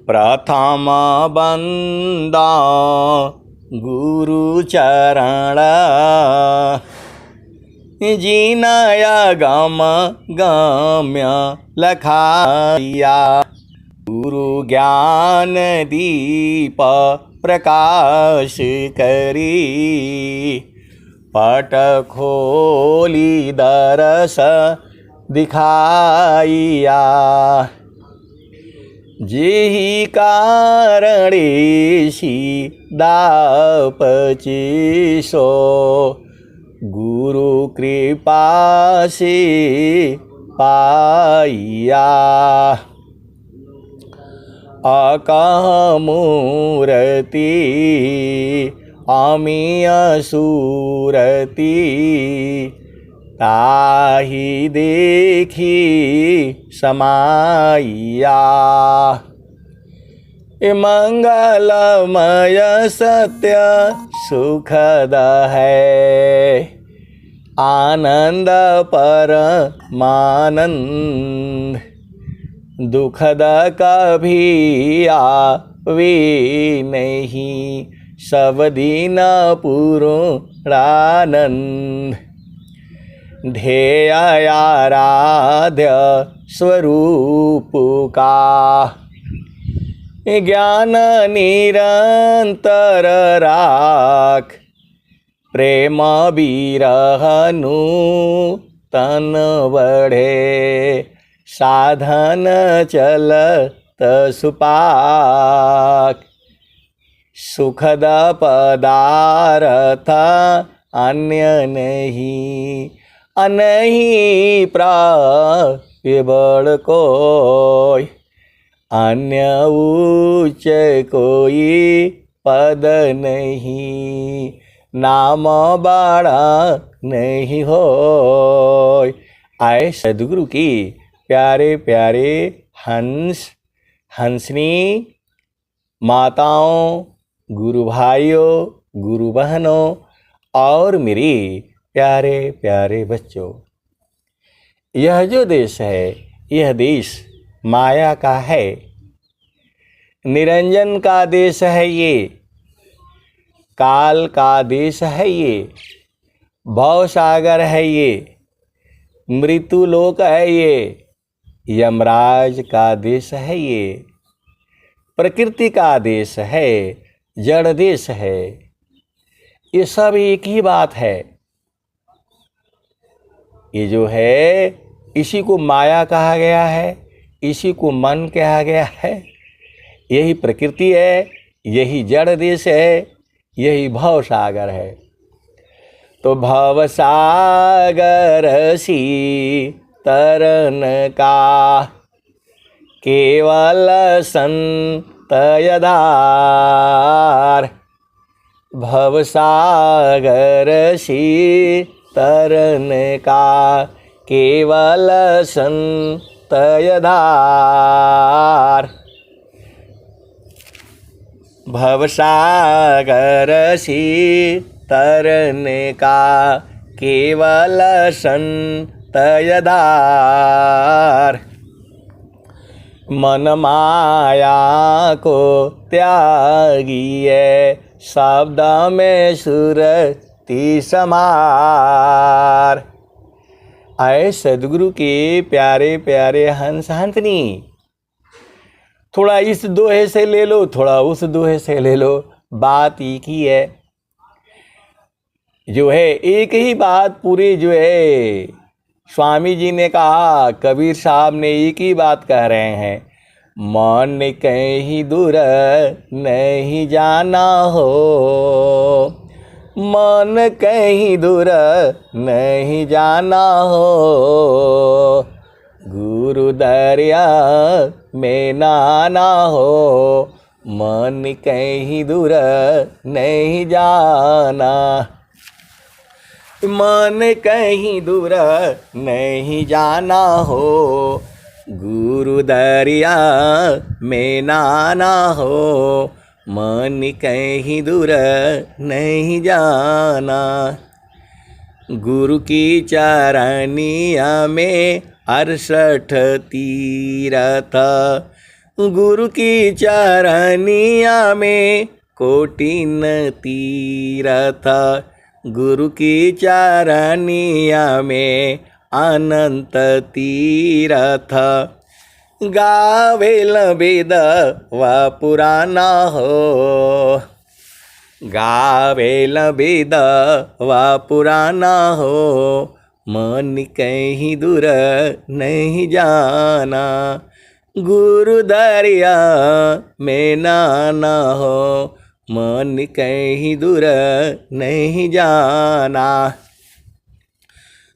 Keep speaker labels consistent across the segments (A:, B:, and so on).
A: प्रथम बंदा गुरु चरण जिनया गम गम्य लखाया। गुरु ज्ञान दीप प्रकाश करी पट खोली दरस दिखाइया। जेहि कारणेशी दापचिसो गुरु कृपा से पाइया। अकमूर्ति अमीय सूरति ताहि देखी समाइया। मंगलमय सत्य सुखद है आनंद परमानंद। दुखद कभी आवे नहीं सब दिन पूर्णानंद। ध्येय आराध्य स्वरूप का ज्ञान निरंतर राख। प्रेम बिरहनु तन बढ़े साधन चलत सुपाक। सुखद पदार्थ अन्य नहीं अनही प्राप्य बड़ कोई। अन्य उच्च कोई पद नहीं नाम बड़ा नहीं होय। आए सद्गुरु की प्यारे प्यारे हंस हंसनी माताओं, गुरु भाइयों, गुरु बहनों और मेरे प्यारे प्यारे बच्चों। यह जो देश है यह देश माया का है, निरंजन का देश है, ये काल का देश है, ये भव सागर है, ये मृत्यु लोक है, ये यमराज का देश है, ये प्रकृति का देश है, जड़ देश है। ये सब एक ही बात है। ये जो है इसी को माया कहा गया है, इसी को मन कहा गया है। यही प्रकृति है, यही जड़ देश है, यही भव सागर है। तो भव सागर सी तरन का केवल संत आधार। भव सागर सी तरन का केवल संत आधार। भव सागर सी तरने का केवल संत आधार। मन माया को त्यागिए शब्द में सुरति समार। आए सद्गुरु के प्यारे प्यारे हंस हंसनी। थोड़ा इस दोहे से ले लो, थोड़ा उस दोहे से ले लो, बात एक ही है। जो है एक ही बात पूरी जो है स्वामी जी ने कहा, कबीर साहब ने एक ही बात कह रहे हैं। मन कहीं दूर नहीं जाना हो, मन कहीं दूर नहीं जाना हो। गुरु दरिया में नाना हो, मन कहीं दूर नहीं जाना। मन कहीं दूर नहीं जाना हो, गुरु दरिया में नाना हो। मन कहीं दूर नहीं जाना। गुरु की चरनिया में 68 तीरथ गुरु की चरनिया में कोटिन तीरथ, गुरु की चरनिया में अनंत तीरथ। गावेल वेद व पुराना हो, गावेल वेद व पुराना हो, मन कहीं दूर नहीं जाना। गुरु दरिया में नाना हो, मन कहीं दूर नहीं जाना।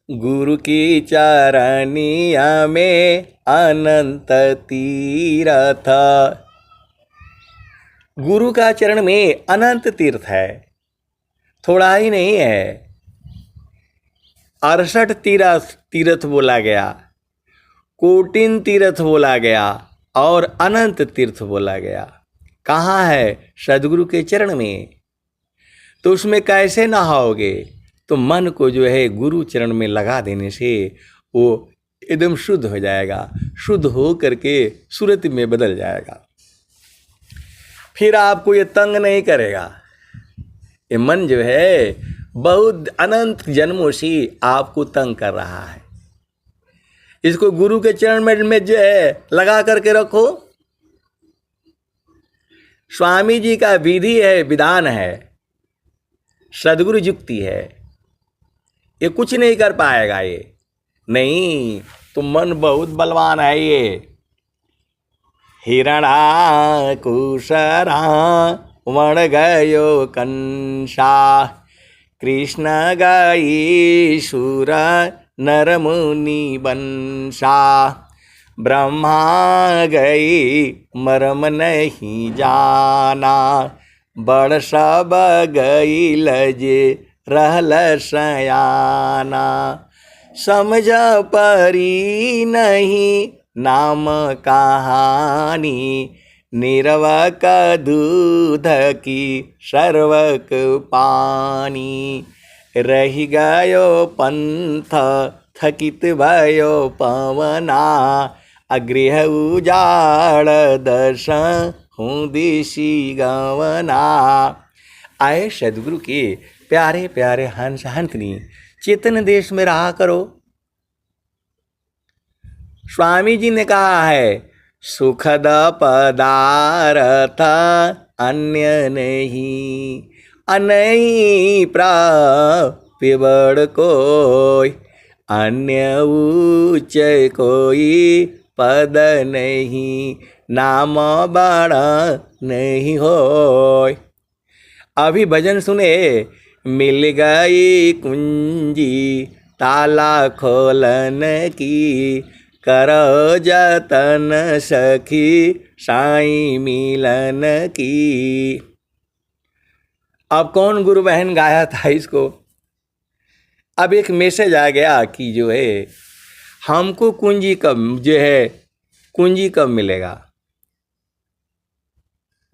A: गुरु की चरनिया में अनंत तीरथ। गुरु का चरण में अनंत तीर्थ है, थोड़ा ही नहीं है। 68 तीर्थ बोला गया, कोटिन तीर्थ बोला गया और अनंत तीर्थ बोला गया। कहाँ है? सदगुरु के चरण में। तो उसमें कैसे नहाओगे? तो मन को जो है गुरु चरण में लगा देने से वो एकदम शुद्ध हो जाएगा, शुद्ध हो करके सूरत में बदल जाएगा। फिर आपको ये तंग नहीं करेगा। ये मन जो है बहुत अनंत जन्मों से आपको तंग कर रहा है। इसको गुरु के चरण में जो है लगा करके रखो। स्वामी जी का विधि है, विधान है, सदगुरु युक्ति है। ये कुछ नहीं कर पाएगा। ये नहीं तो मन बहुत बलवान है। ये हिरणा कुशरा वण गयो कंसा, कृष्ण गई सुर नर मुनि बंसा। ब्रह्मा गई मरम नहीं जाना, बड़ सब गई लजे रहल सयाना। समझ परी नहीं नाम कहानी, निर्वक दूध की सर्वक पानी। रही गयो पंथ थकित भयो पवना, अगृह उजाड़ दर्श हूँ दिशी गवना। आए सदगुरु के प्यारे प्यारे हंस हंसनी, चेतन देश में रहा करो। स्वामी जी ने कहा है, सुखद पदार्थ अन्य नहीं, अनई प्राप्य बड़ कोई, अन्य उच्च कोई पद नहीं, नाम बड़ा नहीं होय। अभी भजन सुने, मिल गई कुंजी ताला खोलन की, करो जतन सखी साई मिलन की। अब कौन गुरु बहन गाया था इसको? अब एक मैसेज आ गया कि जो है हमको कुंजी कब जो है कुंजी कब मिलेगा।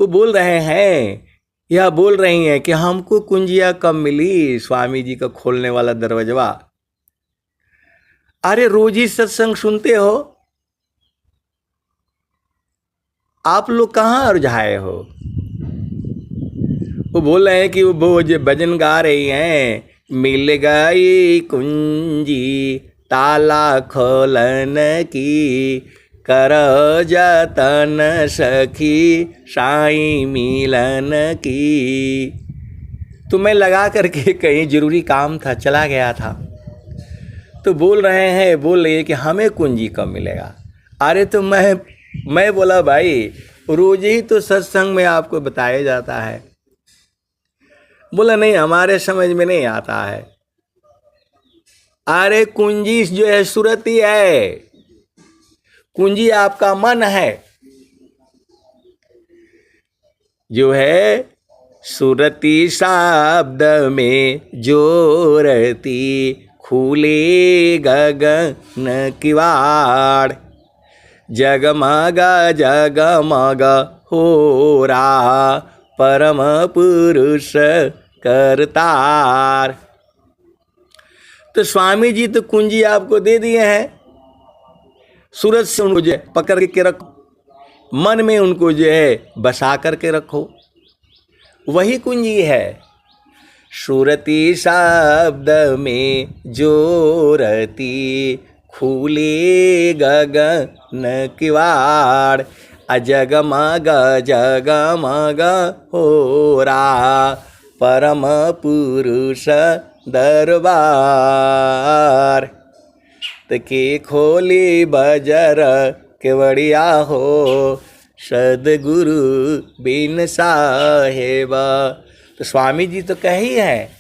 A: वो बोल रहे हैं या बोल रही हैं कि हमको कुंजिया कब मिली, स्वामी जी का खोलने वाला दरवाजा। अरे रोज ही सत्संग सुनते हो, आप लोग कहाँ उलझाए हो? वो बोल रहे हैं कि वो जो भजन गा रही हैं, मिल गई कुंजी ताला खोलन की, करो जतन सखी साई मिलन की। तो मैं लगा करके कहीं जरूरी काम था, चला गया था। तो बोल रही है कि हमें कुंजी कब मिलेगा। अरे तो मैं बोला भाई रोज ही तो सत्संग में आपको बताया जाता है। बोला नहीं, हमारे समझ में नहीं आता है। अरे कुंजी जो है सुरती है, कुंजी आपका मन है जो है सुरती शब्द में जोरती, खुले गगन किवाड़, जगमग जगमग हो रहा परम पुरुष करतार। तो स्वामी जी तो कुंजी आपको दे दिए हैं, सूरज से मुझे पकड़ के रखो। मन में उनको जो है बसा करके रखो, वही कुंजी है। सुरति शब्द में जोरती खुले गगन किवाड़, अजगमग जगमग हो रहा परम पुरुष दरबार। तके खोली बजर केवड़िया हो, सदगुरु बिन साहेबा। तो स्वामी जी तो कही है,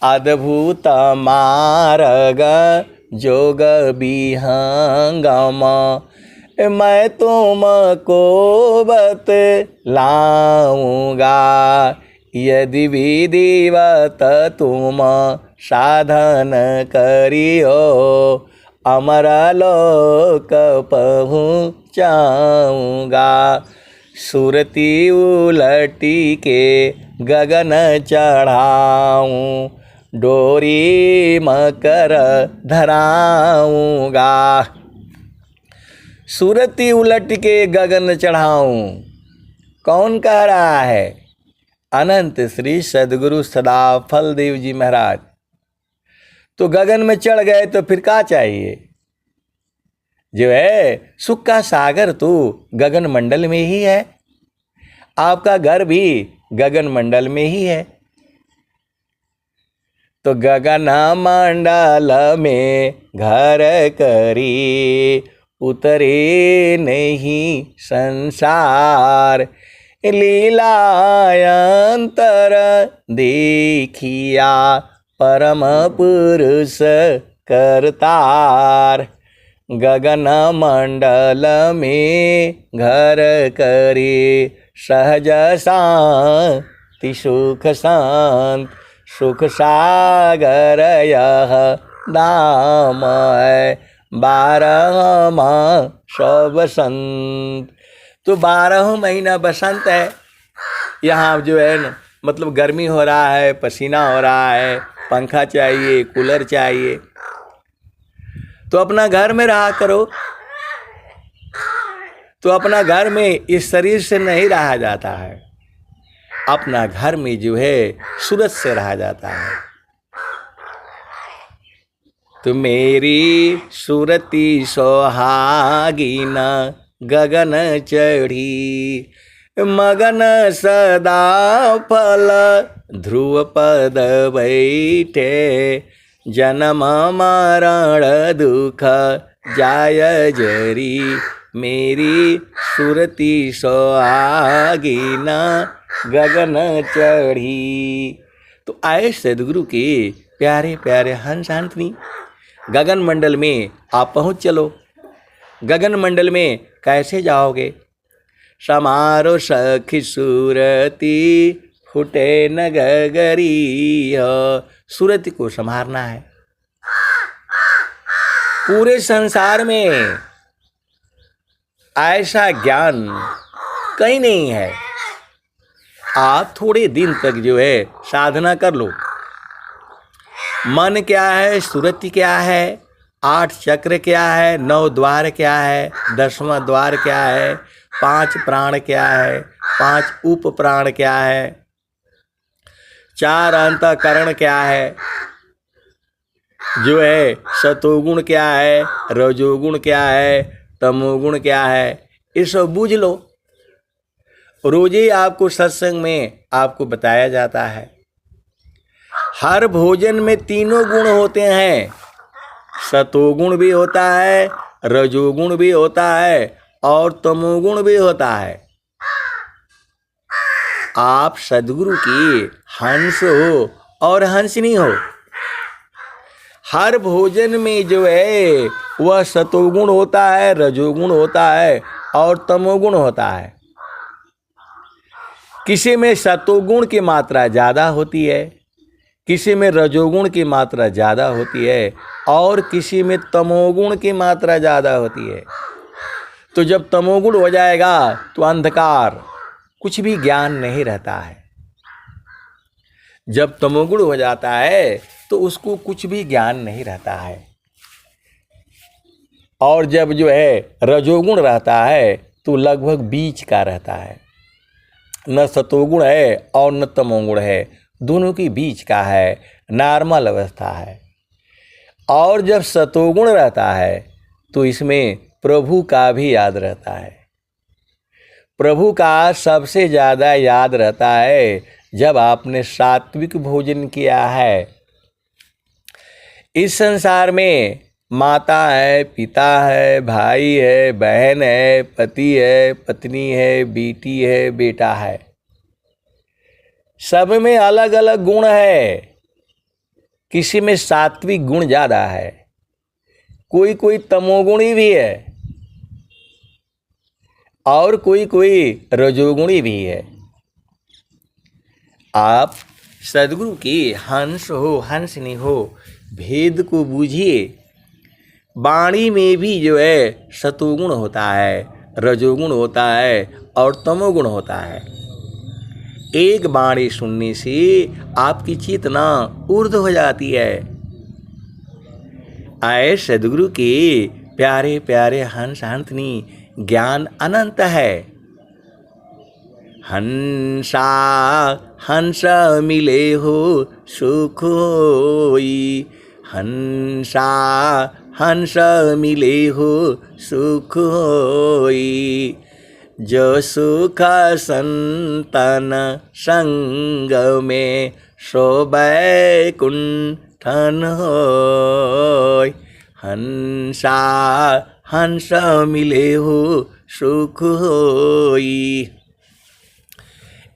A: अद्भुत मार्ग जोग विहंगम, मैं तुमको बतलाऊंगा। यदि विधिवत तुम साधन करियो, अमर लोक पहुँचाऊंगा। सुरती उलटी के गगन चढ़ाऊं, डोरी मकर धराऊंगा। सुरती उलट के गगन चढ़ाऊं, कौन कह रहा है? अनंत श्री सदगुरु सदाफल देव जी महाराज। तो गगन में चढ़ गए तो फिर क्या चाहिए? जो है सुख का सागर तो गगन मंडल में ही है, आपका घर भी गगन मंडल में ही है। तो गगन मंडल में घर करी, उतरे नहीं संसार। लीलायंतर देखिया परम पुरुष करतार। गगन मंडल में घर करे, सहज शांति सुख शांत। सुख सागर यह दाम है, 12 मास बसंत। तो 12 महीना बसंत है। यहाँ जो है न, मतलब गर्मी हो रहा है, पसीना हो रहा है, पंखा चाहिए, कूलर चाहिए। तो अपना घर में रहा करो। तो अपना घर में इस शरीर से नहीं रहा जाता है, अपना घर में जो है सूरज से रहा जाता है। तो मेरी सुरती सोहागिन गगन चढ़ी, मगन सदा फल ध्रुव पद बैठे। जन्म मरण दुख जाय जरी, मेरी सुरती सोहागिन गगन चढ़ी। तो आए सदगुरु के प्यारे प्यारे हंस हंसनी, गगन मंडल में आप पहुँच चलो। गगन मंडल में कैसे जाओगे? समारो सखी सुरती फुटे न गगरी। सुरती को संभारना है। पूरे संसार में ऐसा ज्ञान कहीं नहीं है। आप थोड़े दिन तक जो है साधना कर लो। मन क्या है, सुरति क्या है, 8 चक्र क्या है, 9 द्वार क्या है, 10वां द्वार क्या है, 5 प्राण क्या है, 5 उप प्राण क्या है, 4 अंतःकरण क्या है, जो है सतोगुण क्या है, रजोगुण क्या है, तमोगुण क्या है, ये सब बूझ लो। रोज ही आपको सत्संग में आपको बताया जाता है। हर भोजन में तीनों गुण होते हैं, सतोगुण भी होता है, रजोगुण भी होता है और तमोगुण भी होता है। आप सद्गुरु की हंस हो और हंसनी हो। हर भोजन में जो है वह सतोगुण होता है, रजोगुण होता है और तमोगुण होता है। किसी में सतोगुण की मात्रा ज़्यादा होती है, किसी में रजोगुण की मात्रा ज़्यादा होती है और किसी में तमोगुण की मात्रा ज़्यादा होती है। तो जब तमोगुण हो जाएगा तो अंधकार, कुछ भी ज्ञान नहीं रहता है। जब तमोगुण हो जाता है तो उसको कुछ भी ज्ञान नहीं रहता है। और जब जो है रजोगुण रहता है तो लगभग बीच का रहता है, न सतोगुण है और न तमोगुण है, दोनों की बीच का है, नॉर्मल अवस्था है। और जब सतोगुण रहता है तो इसमें प्रभु का भी याद रहता है। प्रभु का सबसे ज़्यादा याद रहता है जब आपने सात्विक भोजन किया है। इस संसार में माता है, पिता है, भाई है, बहन है, पति है, पत्नी है, बेटी है, बेटा है, सब में अलग अलग गुण है। किसी में सात्विक गुण ज़्यादा है, कोई कोई तमोगुणी भी है और कोई कोई रजोगुणी भी है। आप सद्गुरु की हंस हो हंसनी हो भेद को बूझिए। वाणी में भी जो है सतोगुण होता है, रजोगुण होता है और तमोगुण होता है। एक वाणी सुनने से आपकी चेतना ऊर्ध्व हो जाती है। आए सद्गुरु के प्यारे प्यारे हंस हंसनी, ज्ञान अनंत है। हंसा हंस मिले हो सुख होई, हंसा हंस मिले हो सुख होई। जो सुख संतन संग में सो बैकुंठन होय। हंसा हंस मिले हो सुख होई।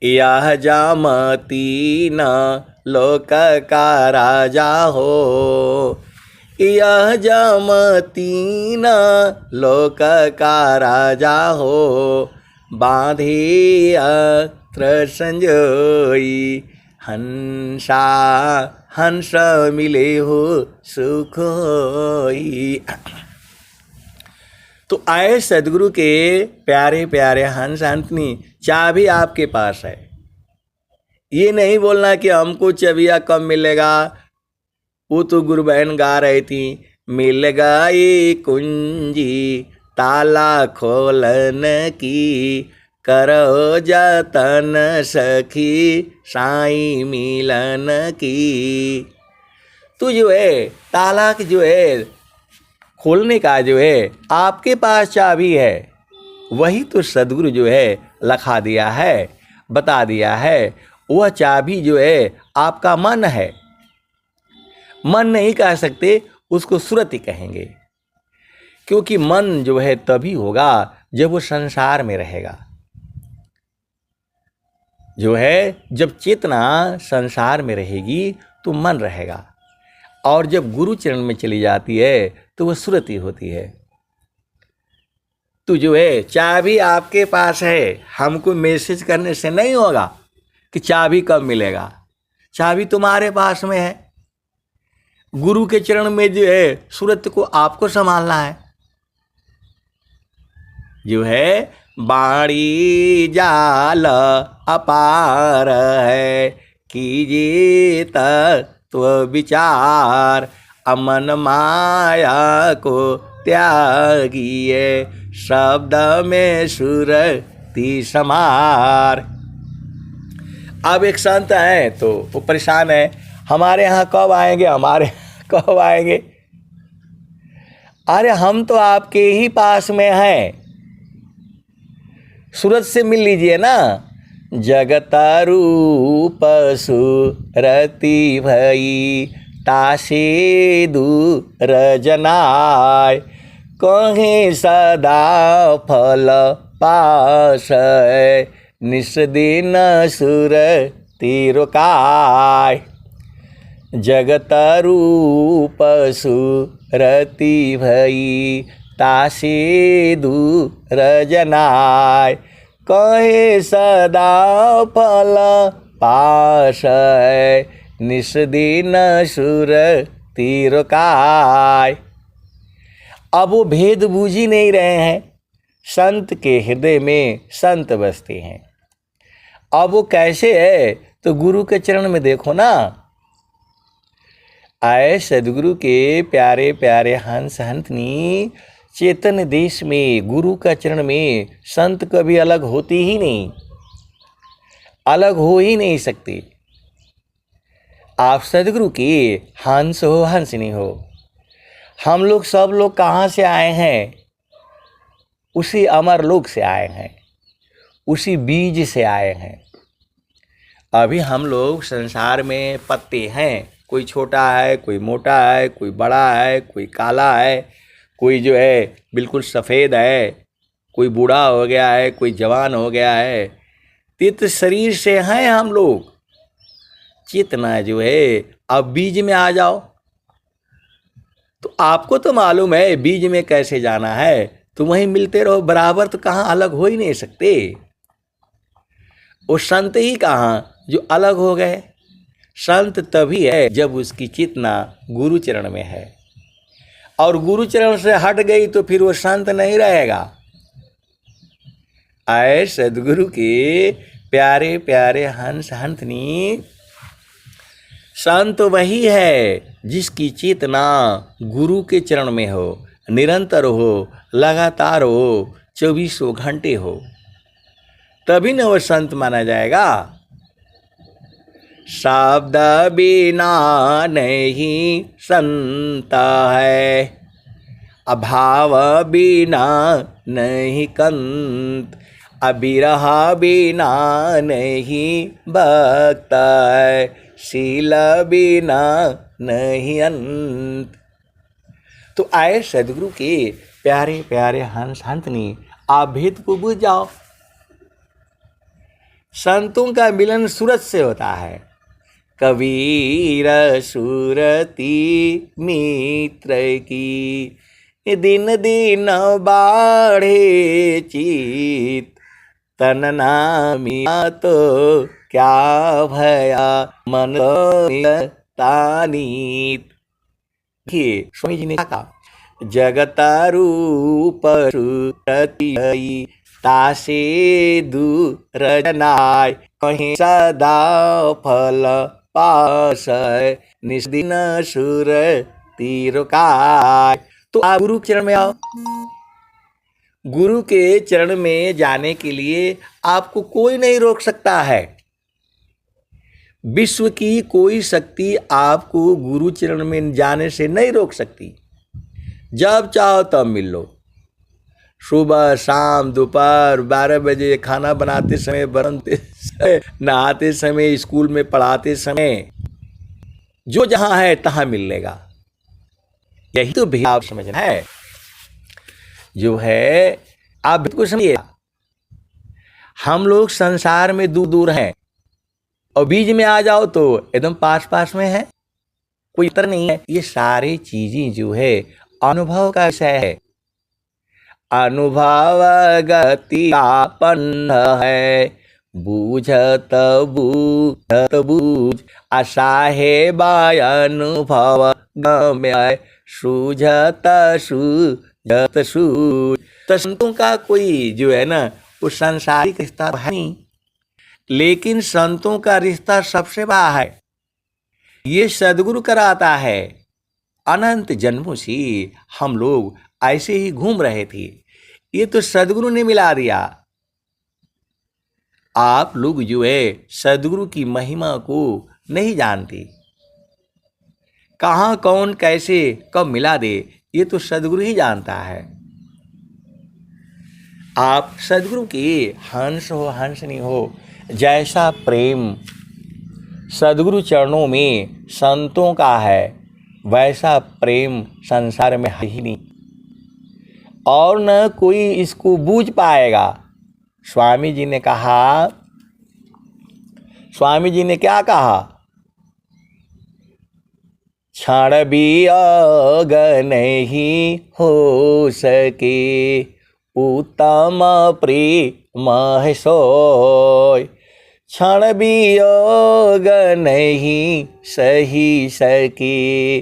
A: यह जामती न लोक का राजा हो, यह जामती न लोक का राजा हो। बांधे अत्र संजोई, हंसा हंस मिले हो सुख होई। तो आए सद्गुरु के प्यारे प्यारे हंस हंसनी, चाबी आपके पास है। ये नहीं बोलना कि हमको चाबिया कब मिलेगा। वो तो गुरु बहन गा रही थी, मिल गई कुंजी ताला खोलन की, करो जतन सखी साईं मिलन की। तो जो है ताला की जो है खोलने का जो है आपके पास चाबी है। वही तो सद्गुरु जो है लखा दिया है, बता दिया है। वह चाबी जो है आपका मन है। मन नहीं कह सकते, उसको सुरति कहेंगे। क्योंकि मन जो है तभी होगा जब वो संसार में रहेगा। जो है जब चेतना संसार में रहेगी तो मन रहेगा, और जब गुरु चरण में चली जाती है तो वह सुरति होती है। तो जो है चाबी आपके पास है। हमको मैसेज करने से नहीं होगा कि चाबी कब मिलेगा। चाबी तुम्हारे पास में है। गुरु के चरण में जो है सूरत को आपको संभालना है। जो है बाणी जाल अपार है, कीजिए तत्व विचार। अमन माया को त्यागिए, शब्द में सुरति समार। अब एक संत हैं तो वो परेशान है, हमारे यहाँ कब आएंगे, हमारे कब आएंगे। अरे हम तो आपके ही पास में हैं, सूरत से मिल लीजिए ना। जगत रूप सुरति भई, तासे दूर जनाय। कहीं सदा फल पास है, निस्दिन सुरति रोकाय। जगत रूप सुरति भई, तासे दूर जनाय। कहे सदा फल पास है, निस्दिन सुरति रोकाय। अब वो भेद बूझ ही नहीं रहे हैं। संत के हृदय में संत बसते हैं। अब वो कैसे है तो गुरु के चरण में देखो ना। आए सद्गुरु के प्यारे प्यारे हंस हंसनी, चेतन देश में गुरु का चरण में संत कभी अलग होते ही नहीं, अलग हो ही नहीं सकते। आप सदगुरु के हंस हो, हंसनी हो। हम लोग सब लोग कहाँ से आए हैं? उसी अमर लोक से आए हैं, उसी बीज से आए हैं। अभी हम लोग संसार में पत्ते हैं, कोई छोटा है, कोई मोटा है, कोई बड़ा है, कोई काला है, कोई जो है बिल्कुल सफ़ेद है, कोई बूढ़ा हो गया है, कोई जवान हो गया है। तीर्थ शरीर से हैं हम लोग। चेतना जो है, अब बीज में आ जाओ तो आपको तो मालूम है बीज में कैसे जाना है। तो वहीं मिलते रहो बराबर, तो कहाँ अलग हो ही नहीं सकते। वो संत ही कहाँ जो अलग हो गए। संत तभी है जब उसकी चेतना गुरु चरण में है, और गुरु चरण से हट गई तो फिर वो संत नहीं रहेगा। आए सदगुरु के प्यारे प्यारे हंस हंसनी, संत वही है जिसकी चेतना गुरु के चरण में हो, निरंतर हो, लगातार हो, 24 घंटे हो, तभी न वो संत माना जाएगा। शब्द बिना नहीं संत है, अभाव बिना नहीं कंत, अबिरह बिना नहीं भक्त है, शील बिना नहीं अंत। तो आए सदगुरु के प्यारे प्यारे हंस हंसनी, आप भेद को बुझ जाओ। संतों का मिलन सूरत से होता है। कबीर सूरती मित्र की, दिन दिन बाढ़े चित, तन नामिया तो क्या भया मन तानीत। देखिए स्वामी जी ने कहा, जगत रूप सूरती तासे दूर जनाय, कहीं सदा फल पास, निस्दिन सुर तीरकाय। तो आप गुरु चरण में आओ। गुरु के चरण में जाने के लिए आपको कोई नहीं रोक सकता है। विश्व की कोई शक्ति आपको गुरु चरण में जाने से नहीं रोक सकती। जब चाहो तब मिल लो, सुबह शाम दोपहर 12 बजे, खाना बनाते समय, बनते समय, नहाते समय, स्कूल में पढ़ाते समय, जो जहां है तहां मिल लेगा। यही तो भी आप समझना है। जो है आप को समझिए, हम लोग संसार में दूर दूर हैं और बीज में आ जाओ तो एकदम पास पास में है, कोई अंतर नहीं है। ये सारी चीजें जो है अनुभव का विषय है। अनुभव गति आपन्न है, बूझत बूझत बूझ, असाहे बाय अनुभव गम्य, सूझत सूझत सूझ। तो संतों का कोई जो है ना वो सांसारिक रिश्ता है नहीं, लेकिन संतों का रिश्ता सबसे बड़ा है। ये सदगुरु कराता है। अनंत जन्मों से हम लोग ऐसे ही घूम रहे थे, ये तो सदगुरु ने मिला दिया। आप लोग जो है सदगुरु की महिमा को नहीं जानते। कहाँ कौन कैसे कब मिला दे, ये तो सदगुरु ही जानता है। आप सदगुरु के हंस हो, हंसनी हो। जैसा प्रेम सदगुरु चरणों में संतों का है, वैसा प्रेम संसार में है ही नहीं, और न कोई इसको बूझ पाएगा। स्वामी जी ने कहा, स्वामी जी ने क्या कहा, क्षण भी अग नहीं हो सके, उत्तम प्रेम है सोय। क्षण भी योग नहीं सही सके,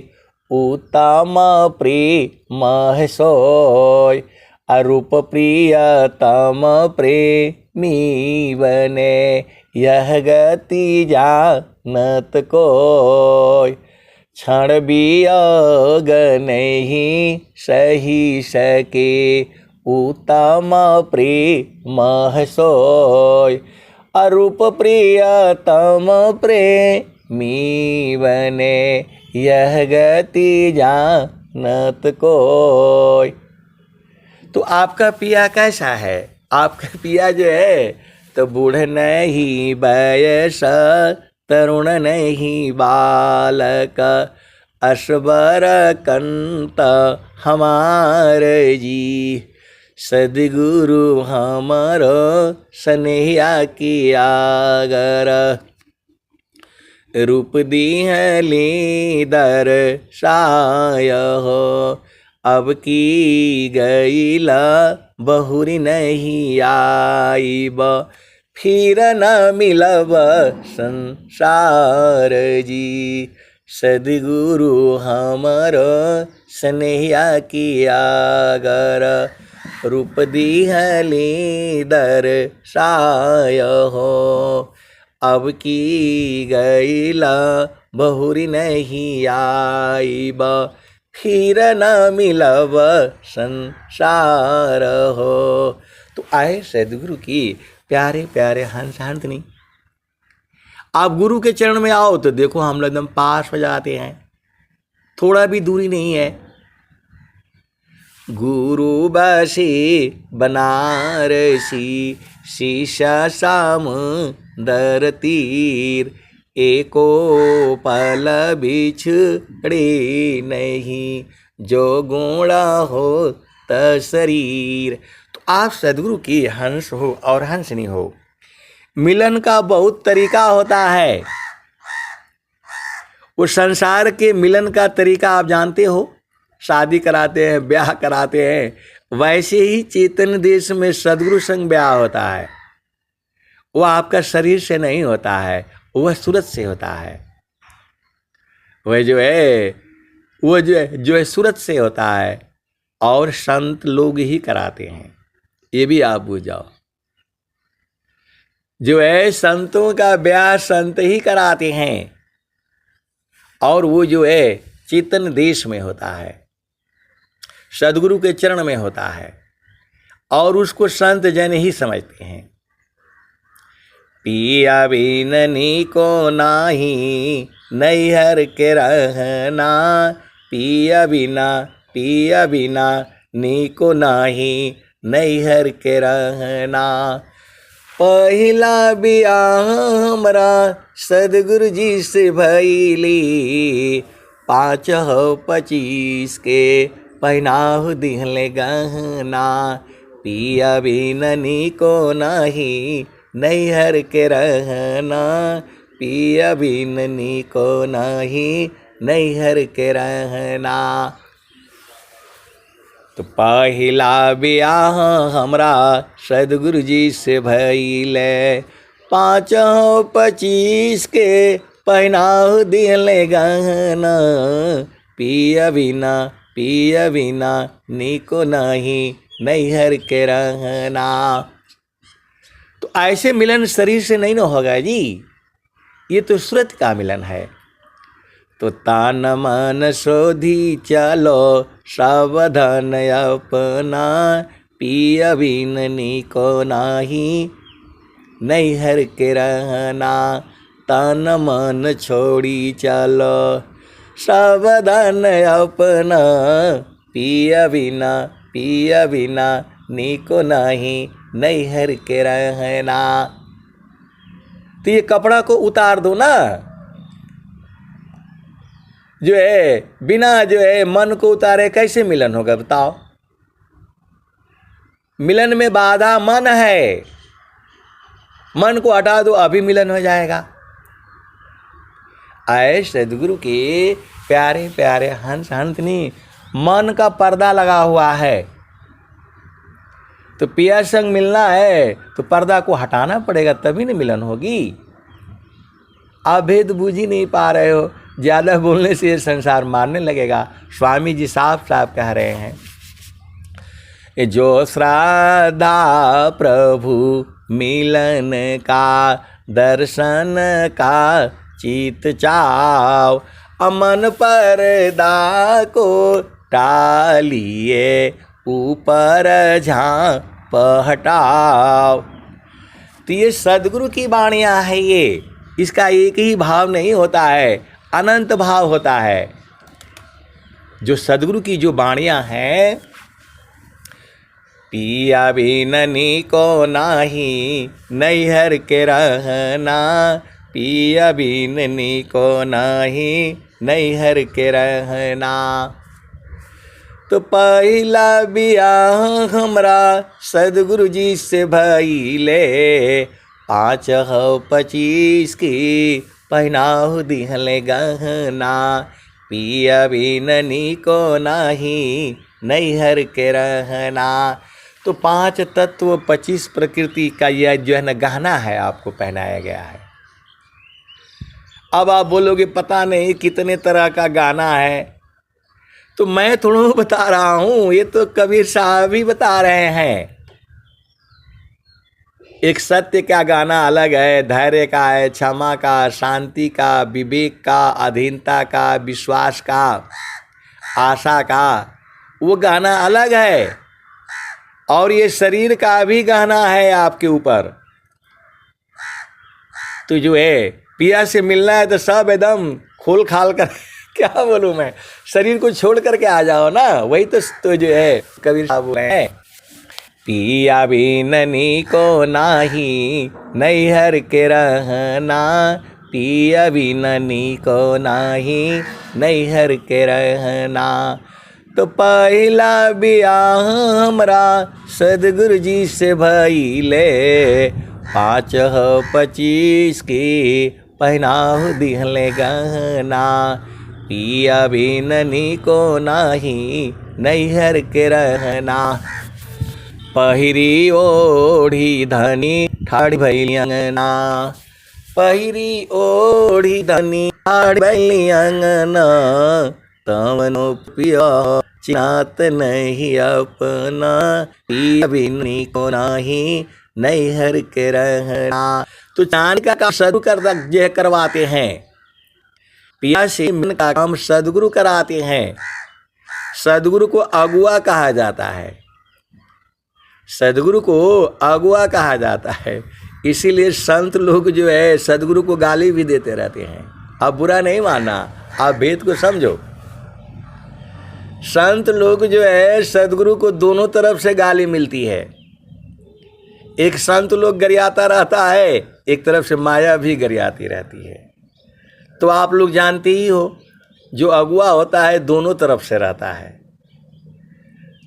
A: उत्तम प्रेम है सोय। अरूप प्रियतम प्रेमी बने, यह गति जानत कोय। क्षण वियोग नहीं सही सके, उत्तम प्रेम सोय। अरूप प्रियतम प्रेमी बने, यह गति जानत कोय। तो आपका पिया कैसा है? आपका पिया जो है तो बूढ़ नहीं बयस, तरुण नहीं बालक, असबर कंत हमारे जी। सद्गुरु हमारो स्नेहा की आगर, रूप दीहली दर्शाय हो। अब की गईला बहुरी नहीं आईब, फिर न मिलब संसार जी। सद्गुरु हमरो स्नेहा की आगर, रूप दीहली दर्शाय हो। अब की गईला बहुरी नहीं आईब, फिर न मिलब संसार हो। तो आए सद्गुरु की प्यारे प्यारे हंस हंसनी। आप गुरु के चरण में आओ तो देखो हम लोग एकदम पास हो जाते हैं, थोड़ा भी दूरी नहीं है। गुरु बसी बनारसी, शीशा शाम दर तीर, एको पल बिछड़े नहीं, जो गुणा हो त शरीर। तो आप सद्गुरु की हंस हो और हंसनी हो। मिलन का बहुत तरीका होता है। उस संसार के मिलन का तरीका आप जानते हो, शादी कराते हैं, ब्याह कराते हैं। वैसे ही चेतन देश में सद्गुरु संग ब्याह होता है। वह आपका शरीर से नहीं होता है, वह सूरत से होता है। वह जो है सूरत से होता है, और संत लोग ही कराते हैं, ये भी आप बुझ जाओ। जो है संतों का ब्याह संत ही कराते हैं, और वो जो है चेतन देश में होता है, सद्गुरु के चरण में होता है, और उसको संत जन ही समझते हैं। पिया बिननी को नाही नैहर के रहना, पिया बिना नी को नाही नैहर के रहना। पहिला बियाह हमरा सद्गुरु जी से भइली, 5-25 के पहनाहु दिहले गहना। पिया बिननी को नाही नैहर के रहना, पिया बिननी को नाही नैहर के रहना। तो पहिला बियाह हमरा सद्गुरु जी से भइले, 5-25 के पहनाहु दिहले गहना। पिया बिना नीको नहीं नैहर के रहना। तो ऐसे मिलन शरीर से नहीं ना होगा जी, ये तो सूरत का मिलन है। तो तान मन शोधी चलो सावधान अपना, पिया बिननी को नाही नैहर के रहना। तान मन छोड़ी चलो सावधान अपना, पिया बिना नीको नाही नैहर के रहना। तो ये कपड़ा को उतार दो ना, जो है बिना जो है मन को उतारे कैसे मिलन होगा बताओ। मिलन में बाधा मन है, मन को हटा दो अभी मिलन हो जाएगा। आए सद्गुरु के प्यारे प्यारे हंस हंसनी, मन का पर्दा लगा हुआ है। तो पिया संग मिलना है तो पर्दा को हटाना पड़ेगा, तभी न मिलन होगी। आप भेद बूझ ही नहीं पा रहे हो, ज़्यादा बोलने से ये संसार मारने लगेगा। स्वामी जी साफ साफ कह रहे हैं, जो श्रद्धा प्रभु मिलन का, दर्शन का चित चाव, अमन पर्दा को टालिए, ऊपर झांप हटाओ। तो ये सदगुरु की वाणियाँ है। ये इसका एक ही भाव नहीं होता है, अनंत भाव होता है। जो सदगुरु की जो वाणियाँ हैं, पिया बिननी को नाही नैहर के रहना, पिया बिननी को नाही नैहर के रहना। तो पहला बियाह हमरा सदगुरु जी से भइले, 5-25 की पहनाहु दिहले गहना, पिया बिननी को नाही नैहर के रहना। तो 5 तत्व 25 प्रकृति का यह जो है ना गहना है, आपको पहनाया गया है। अब आप बोलोगे पता नहीं कितने तरह का गाना है, तो मैं थोड़ा बता रहा हूँ, ये तो कबीर साहब ही बता रहे हैं। एक सत्य का गाना अलग है, धैर्य का है, क्षमा का, शांति का, विवेक का, अधीनता का, विश्वास का, आशा का, वो गाना अलग है। और ये शरीर का भी गाना है आपके ऊपर। तो जो है पिया से मिलना है तो सब एकदम खोल खाल कर क्या बोलूं मैं, शरीर को छोड़ करके आ जाओ ना। वही तो जो है कबीर साहब बोले हैं, पिया बिननी को नाही नैहर के रहना, पिया बिननी को नाही नैहर के रहना। तो पहला बियाह हमरा सदगुरु जी से भइले, 5-25 की पहनाहु दिहले गहना, पिया बिननी को नाही नैहर के रहना। पहिरी ओढ़ी धनी ठाड़ी भैली अंगना, पहिरी ओढ़ी धनी ठाड़ी भैली अंगना, तवनो पिया चिनात नहीं अपना, पिया बिननी को नाही नैहर के रहना। तो चांद का काम सदगुरु करवाते हैं, पिया से मन का काम सदगुरु कराते हैं। सदगुरु को अगुआ कहा जाता है, सदगुरु को अगुआ कहा जाता है। इसीलिए संत लोग जो है सदगुरु को गाली भी देते रहते हैं। आप बुरा नहीं मानना, आप भेद को समझो। संत लोग जो है सदगुरु को दोनों तरफ से गाली मिलती है। एक संत लोग गरियाता रहता है, एक तरफ से माया भी गरियाती रहती है। तो आप लोग जानते ही हो, जो अगुआ होता है दोनों तरफ से रहता है।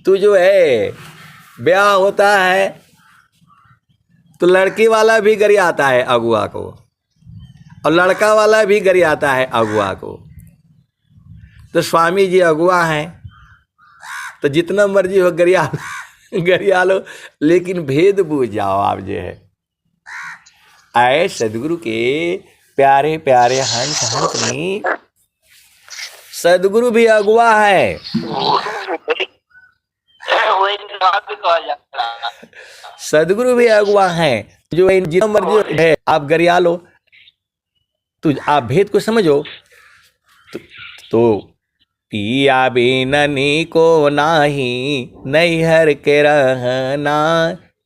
A: तो जो है ब्याह होता है तो लड़की वाला भी गरियाता है अगुआ को, और लड़का वाला भी गरियाता है अगुआ को। तो स्वामी जी अगुआ हैं तो जितना मर्जी हो गरिया लो, लेकिन भेद बूझ जाओ आप जो है। आए सदगुरु के प्यारे प्यारे हंस हंसनी, सदगुरु भी अगुआ है। सदगुरु भी अगुआ हैं, जो जितना मर्जी है आप गरिया लो। तो आप भेद को समझो। तो पिया बिननी को नाही नैहर के रहना,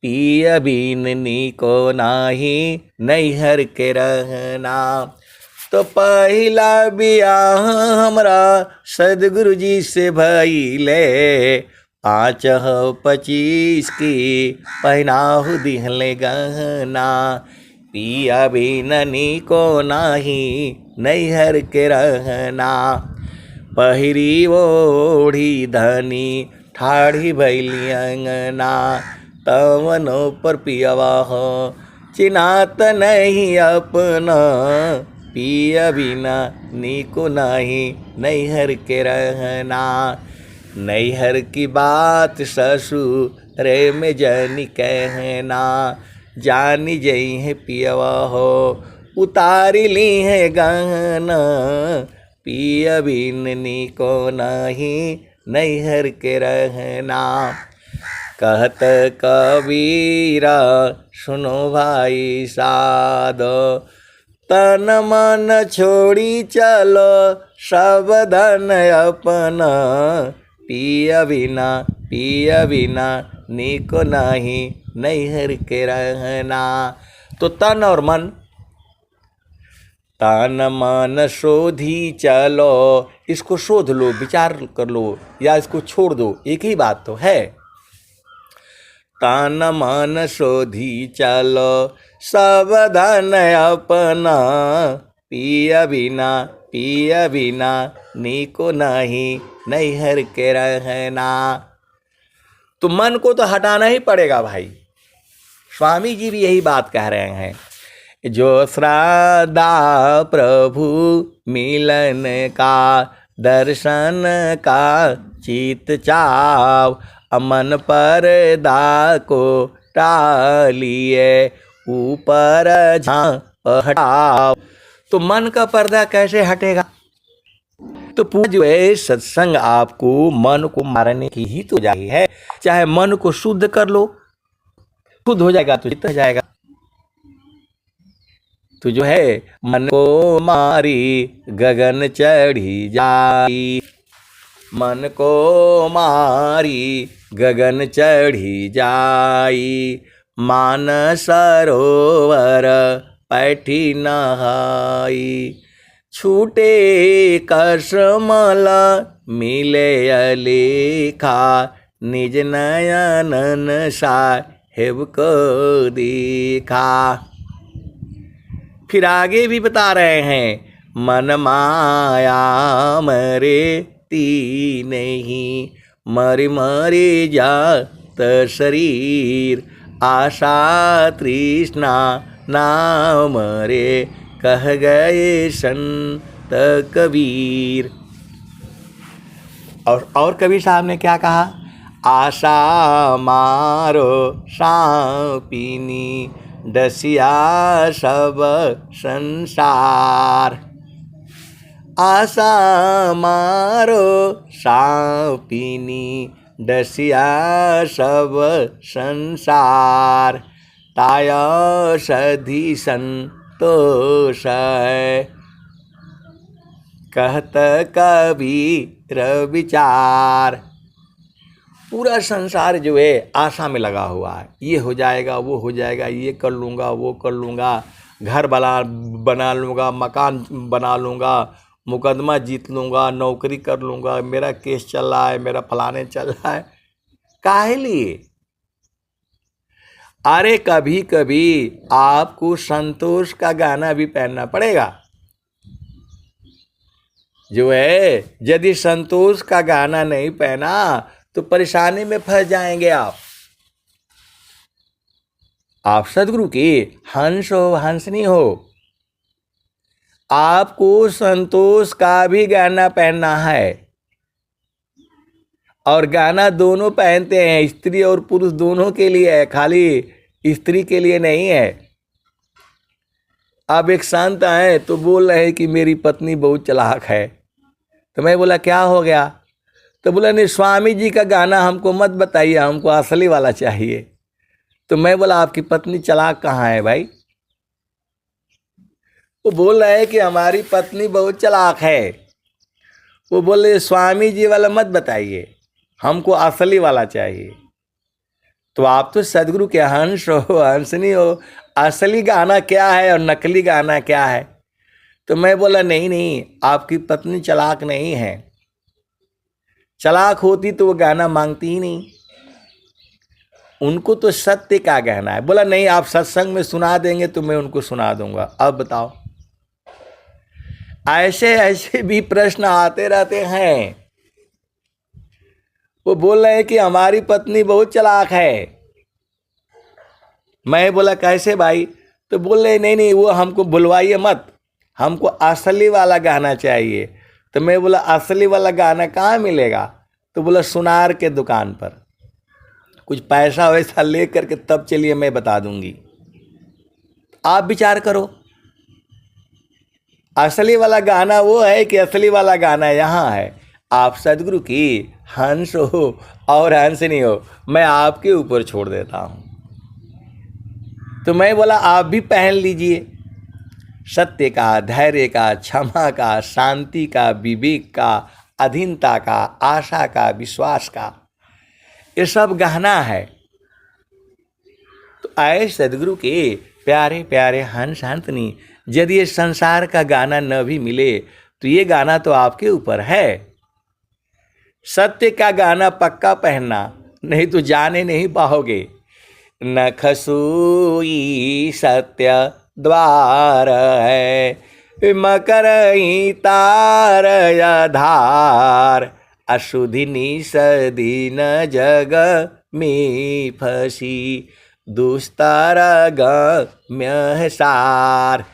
A: पिया बिननी को नाही नैहर के रहना। तो पहला बियाह हमरा सदगुरु जी से भइले, 5-25 की पहनाहु दिहले गहना, पिया बिननी को नाही नैहर के रहना। पहिरी ओढ़ी धनी ठाड़ी भैली अंगना, तवनो पर पियवा हो चिनात नहीं अपना, पिया बिना नीको नहीं नैहर के रहना। नैहर की बात ससुर में जानी कहना, जानी जई है पियवा हो उतारी ली है गहना, पिया बिननी को नहीं नैहर के रहना। कहत कबीरा सुनो भाई साधो, तन मन छोड़ी चलो सब धन अपना, पिया बिना नीको नहीं नैहर के रहना। तो तन और मन, तन मन शोधी चलो, इसको शोध लो, विचार कर लो या इसको छोड़ दो, एक ही बात तो है। तन मन शोधी चलो सब धन अपना, पिया बिना नीको नहीं नैहर के रहना। तो मन को तो हटाना ही पड़ेगा भाई। स्वामी जी भी यही बात कह रहे हैं, जो श्रद्धा प्रभु मिलन का, दर्शन का चित चाव, मन पर्दा को टालिए ऊपर झांप हटाओ। तो मन का पर्दा कैसे हटेगा? तो पूरा जो है सत्संग आपको मन को मारने की ही तो जारी है। चाहे मन को शुद्ध कर लो, शुद्ध हो जाएगा तो चित्त हो जाएगा। तो जो है मन को मारी गगन चढ़ी जाई, मन को मारी गगन चढ़ी जाई, मान सरोवर पैठी नहाई, छूटे कसमल मिले अलेखा, निज नयनन साहेब को देखा। फिर आगे भी बता रहे हैं, मन माया मरे ती नहीं, मरे जात शरीर, आशा तृष्णा ना मरे, कह गए संत कबीर। और कबीर साहब ने क्या कहा? आशा मारो सांपिनी, डसिया सब संसार, आशा मारो सांपिनी, डसिया सब संसार, ताया सधी संतोष है, कहत कबीर विचार। पूरा संसार जो है आशा में लगा हुआ है, ये हो जाएगा वो हो जाएगा, ये कर लूँगा वो कर लूँगा, घर बना लूँगा, मकान बना लूँगा, मुकदमा जीत लूँगा, नौकरी कर लूँगा, मेरा केस चल रहा है, मेरा फलाने चल रहा है। काहे लिए? अरे कभी कभी आपको संतोष का गाना भी पहनना पड़ेगा। जो है यदि संतोष का गाना नहीं पहना तो परेशानी में फंस जाएंगे आप सदगुरु के हंस हो हंसनी हो। आपको संतोष का भी गाना पहनना है, और गाना दोनों पहनते हैं, स्त्री और पुरुष दोनों के लिए है, खाली स्त्री के लिए नहीं है। अब एक संत आए तो बोल रहे हैं कि मेरी पत्नी बहुत चालाक है। तो मैं बोला क्या हो गया? तो बोला नहीं, स्वामी जी का गाना हमको मत बताइए, हमको असली वाला चाहिए। तो मैं बोला आपकी पत्नी चालाक कहाँ है भाई? वो बोल रहे हैं कि हमारी पत्नी बहुत चालाक है। वो बोले स्वामी जी वाला मत बताइए, हमको असली वाला चाहिए। तो आप तो सदगुरु के हंस हो हंसनी हो, असली गाना क्या है और नकली गाना क्या है? तो मैं बोला नहीं, आपकी पत्नी चालाक नहीं है। चालाक होती तो वो गाना मांगती ही नहीं, उनको तो सत्य का कहना है। बोला नहीं, आप सत्संग में सुना देंगे तो मैं उनको सुना दूंगा। अब बताओ, ऐसे ऐसे भी प्रश्न आते रहते हैं। वो बोल रहे हैं कि हमारी पत्नी बहुत चालाक है। मैं बोला कैसे भाई? तो बोल रहे नहीं, वो हमको बुलवाइए मत, हमको असली वाला गाना चाहिए। तो मैं बोला असली वाला गाना कहाँ मिलेगा? तो बोला सुनार के दुकान पर, कुछ पैसा वैसा ले करके तब चलिए मैं बता दूंगी। आप विचार करो, असली वाला गाना वो है कि असली वाला गाना यहाँ है? आप सदगुरु की हंस हो और हंसनी हो, मैं आपके ऊपर छोड़ देता हूँ। तो मैं बोला आप भी पहन लीजिए। सत्य का, धैर्य का, क्षमा का, शांति का, विवेक का, अधीनता का, आशा का, विश्वास का, ये सब गहना है। तो आए सदगुरु के प्यारे प्यारे हंस हंसनी, यदि ये संसार का गाना न भी मिले तो ये गाना तो आपके ऊपर है। सत्य का गाना पक्का पहनना, नहीं तो जाने नहीं पाओगे। न खसूई सत्य द्वार है, मकर तार धार, अशुद्धि निषदि न जग में फंसी, दुस्तर गम्य सार।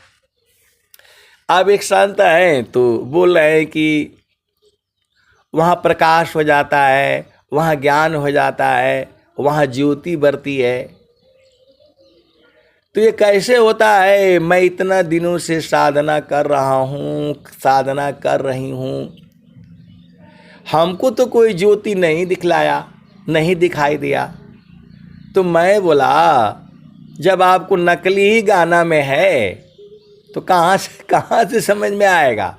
A: अब एक संत हैं तो बोल रहे हैं कि वहाँ प्रकाश हो जाता है, वहाँ ज्ञान हो जाता है, वहाँ ज्योति बरती है। तो ये कैसे होता है? मैं इतना दिनों से साधना कर रहा हूँ, साधना कर रही हूँ, हमको तो कोई ज्योति नहीं दिखलाया, नहीं दिखाई दिया। तो मैं बोला जब आपको नकली ही गाना में है तो कहाँ से समझ में आएगा?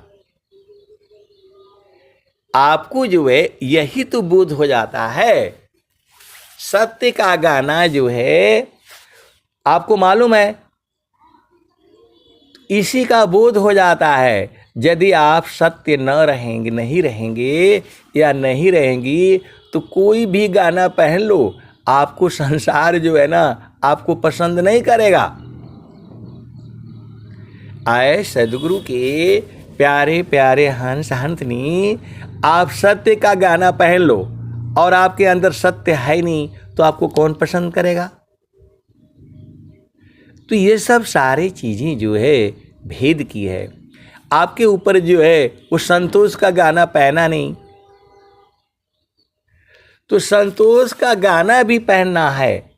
A: आपको जो है यही तो बोध हो जाता है। सत्य का गाना जो है आपको मालूम है, इसी का बोध हो जाता है। यदि आप सत्य नहीं रहेंगे या नहीं रहेंगी तो कोई भी गाना पहन लो, आपको संसार जो है ना आपको पसंद नहीं करेगा। आए सदगुरु के प्यारे प्यारे हंस हंसनी, आप सत्य का गाना पहन लो और आपके अंदर सत्य है नहीं तो आपको कौन पसंद करेगा? तो ये सब सारी चीज़ें जो है भेद की है। आपके ऊपर जो है वो संतोष का गाना पहना नहीं, तो संतोष का गाना भी पहनना है।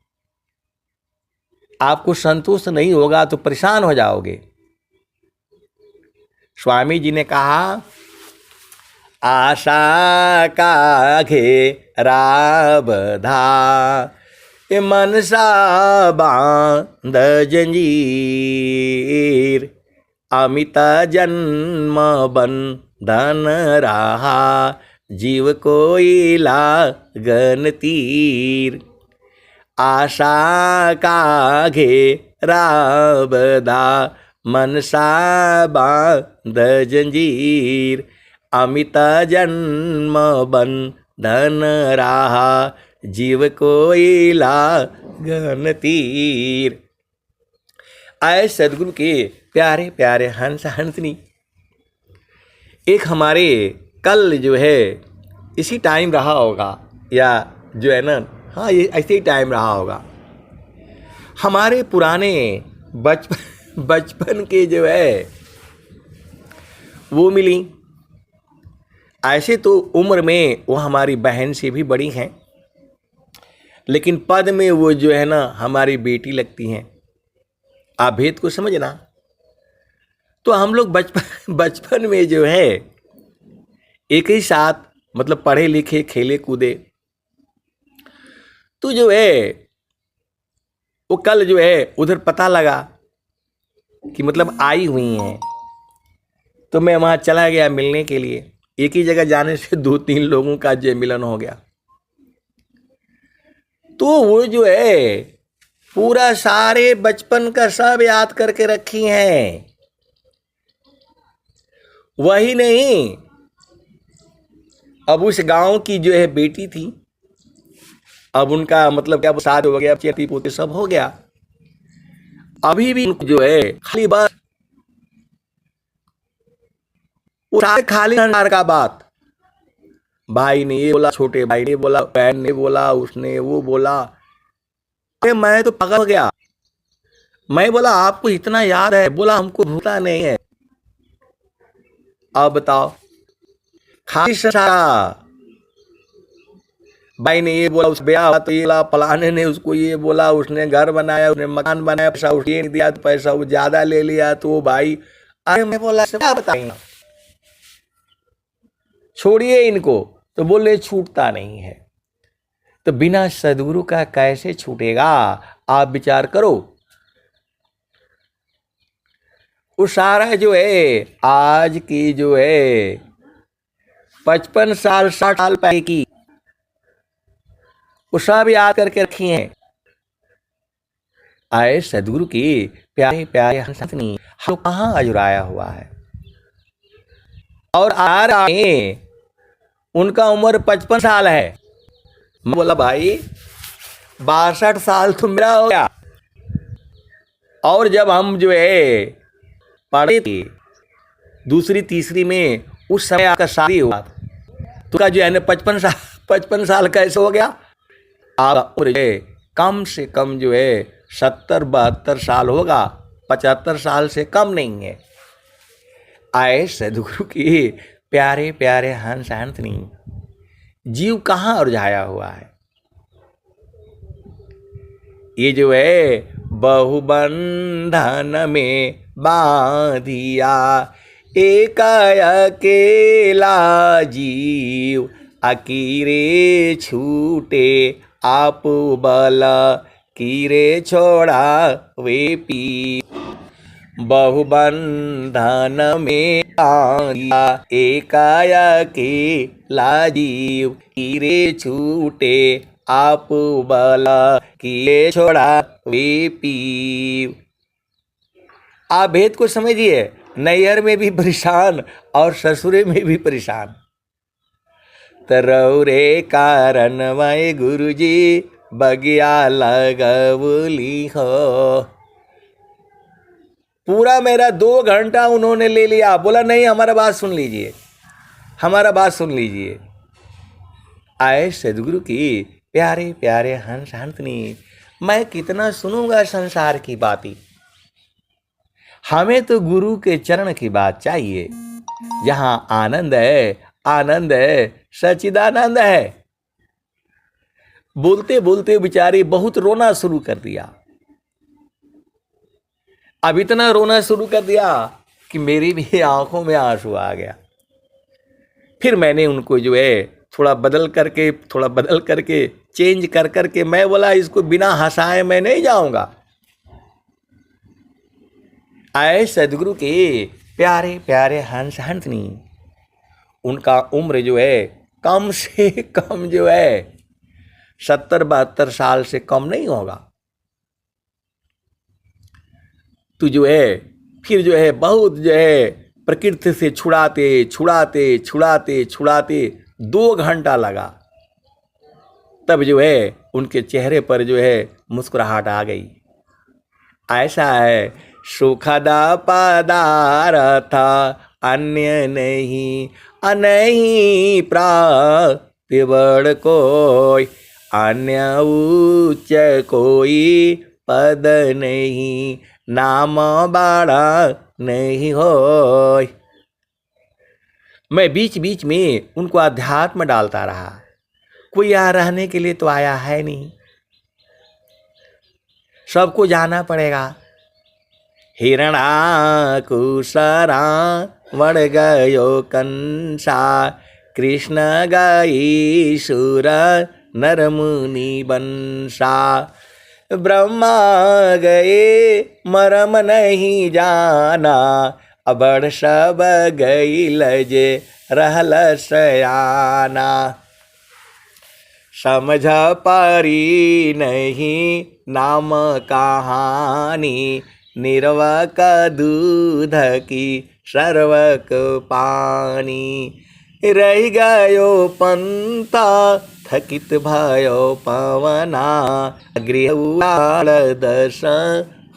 A: आपको संतोष नहीं होगा तो परेशान हो जाओगे। स्वामी जी ने कहा, आशा का घेरा बंधा, मनसा बांध जंजीर, अमित जन्म बंधन रहा, जीव कोई लागन तीर। आशा का घेरा बंधा, मनसा बांध जंजीर, अमित जन्म बंधन रहा, जीव कोई लागन तीर। आए सदगुरु के प्यारे प्यारे हंस हंसनी, एक हमारे कल जो है इसी टाइम रहा होगा, या जो है ना, हाँ ये ऐसे ही टाइम रहा होगा। हमारे पुराने बचपन के जो है वो मिली। ऐसे तो उम्र में वो हमारी बहन से भी बड़ी हैं, लेकिन पद में वो जो है ना हमारी बेटी लगती हैं। आप भेद को समझना। तो हम लोग बचपन में जो है एक ही साथ मतलब पढ़े लिखे, खेले कूदे। तो जो है वो कल जो है उधर पता लगा कि मतलब आई हुई हैं, तो मैं वहाँ चला गया मिलने के लिए। एक ही जगह जाने से 2-3 लोगों का जो मिलन हो गया। तो वो जो है पूरा सारे बचपन का सब याद करके रखी हैं। वही नहीं, अब उस गांव की जो है बेटी थी, अब उनका मतलब क्या शादी हो गया, चेती पोते सब हो गया। अभी भी जो है खाली बस खाली संसार का बात। भाई ने ये बोला, छोटे भाई ने बोला, बहन ने बोला, उसने वो बोला। अरे मैं तो पागल हो गया। मैं बोला आपको इतना याद है? बोला हमको भूलता नहीं है। अब बताओ, खाली संसार। भाई ने ये बोला, उस ब्याह हुआ तो ये बोला, फलाने ने उसको ये बोला, उसने घर बनाया, उसने मकान बनाया, पैसा उसने नहीं दिया तो पैसा वो ज्यादा ले लिया तो वो भाई। अरे मैं बोला क्या बताएंगे, छोड़िए इनको। तो बोले छूटता नहीं है। तो बिना सदगुरु का कैसे छूटेगा? आप विचार करो। वो सारा जो है आज की जो है 55 साल 60 साल पहले की वो सब याद करके रखी हैं। आए सदगुरु की प्यारे प्यारे हंसनी हम कहाँ अजुराया हुआ है। और आ रहे उनका उम्र 55 साल है। मैं बोला भाई 62 साल तो मेरा हो गया। और जब हम जो है पढ़े थे दूसरी तीसरी में उस समय आपका शादी हुआ तो का जो है ना 55 साल कैसे हो गया। आप उम्र कम से कम जो है 70-72 साल होगा, 75 साल से कम नहीं है। आए सदगुरु की प्यारे प्यारे हंस हंसनी जीव कहाँ उलझाया हुआ है। ये जो है बहुबंधन में बांधिया एक अकेला जीव अकीरे छूटे आप बल कीरे छोड़ा वे पी। बहुबंधन में बांधिया एक अकेला जीव कीरे छूटे आप बल किए छोड़ा वे पीव। आप भेद को समझिए, नैहर में भी परेशान और ससुरे में भी परेशान। तरौरे कारण मैं गुरुजी बगिया लगवली हो। पूरा मेरा 2 घंटा उन्होंने ले लिया। बोला नहीं हमारा बात सुन लीजिए, हमारा बात सुन लीजिए। आए सदगुरु की प्यारे प्यारे हंस हंसनी मैं कितना सुनूंगा संसार की बातें। हमें तो गुरु के चरण की बात चाहिए जहां आनंद है सच्चिदानंद है। बोलते बोलते बेचारे बहुत रोना शुरू कर दिया। अब इतना रोना शुरू कर दिया कि मेरी भी आंखों में आंसू आ गया। फिर मैंने उनको जो है थोड़ा बदल करके चेंज कर करके मैं बोला इसको बिना हंसाए मैं नहीं जाऊंगा। आए सदगुरु के प्यारे प्यारे हंस हंसनी उनका उम्र जो है कम से कम जो है 70-72 साल से कम नहीं होगा। तो जो है फिर जो है बहुत जो है प्रकृति से छुड़ाते 2 घंटा लगा। तब जो है उनके चेहरे पर जो है मुस्कुराहट आ गई। ऐसा है सुखदा पदार्थ अन्य नहीं अनहीं प्राप्त बड़ कोई अन्य उच्च कोई पद नहीं नाम बड़ा नहीं होय। मैं बीच बीच में उनको अध्यात्म डालता रहा। कोई यहाँ रहने के लिए तो आया है नहीं, सबको जाना पड़ेगा। हिरणाकुशरा वड़ गयो कंसा कृष्ण गई सुर नर मुनि बंसा। ब्रह्मा गए मरम नहीं जाना अबड़ सब गई लजे रहल सयाना। समझ पारी नहीं नाम कहानी निर्वक दूध की सर्वक पानी। रह गयो पंथा थकित भयो पवना गृह दश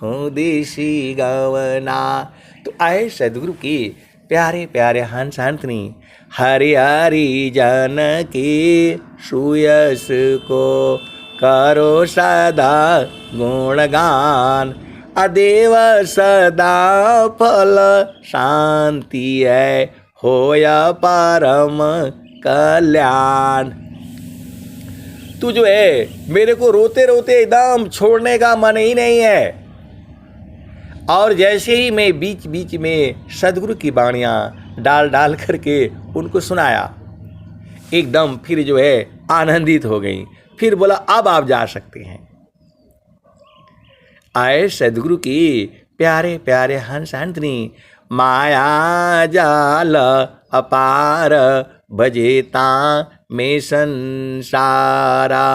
A: हूँ दिशी गवना। तो आए सदगुरु की प्यारे प्यारे हंस हंसनी हरि हरि जन की सुयस को करो सदा गुणगान। अदेव सदा फल शांति है होया परम कल्याण। तू जो है मेरे को रोते रोते एकदम छोड़ने का मन ही नहीं है। और जैसे ही मैं बीच बीच में सदगुरु की वाणियाँ डाल करके उनको सुनाया एकदम फिर जो है आनंदित हो गई। फिर बोला अब आप जा सकते हैं। आए सदगुरु की प्यारे प्यारे हंस हंसनी माया जाल अपार बजेता में संसारा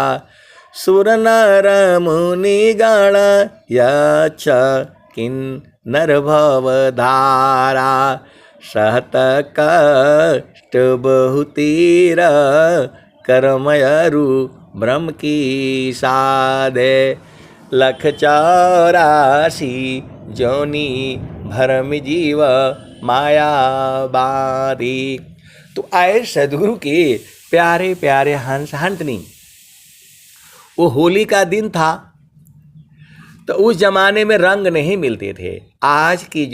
A: सुर नर मुनि गण यक्ष किन्नर भव धारा सहत कष्ट बहुतीर कर्मयरु ब्रह्म की साधे लख 84 जोनी भरम जीव माया बारी। तो आए सदगुरु के प्यारे प्यारे हंस हंसनी। वो होली का दिन था, तो उस जमाने में रंग नहीं मिलते थे। आज की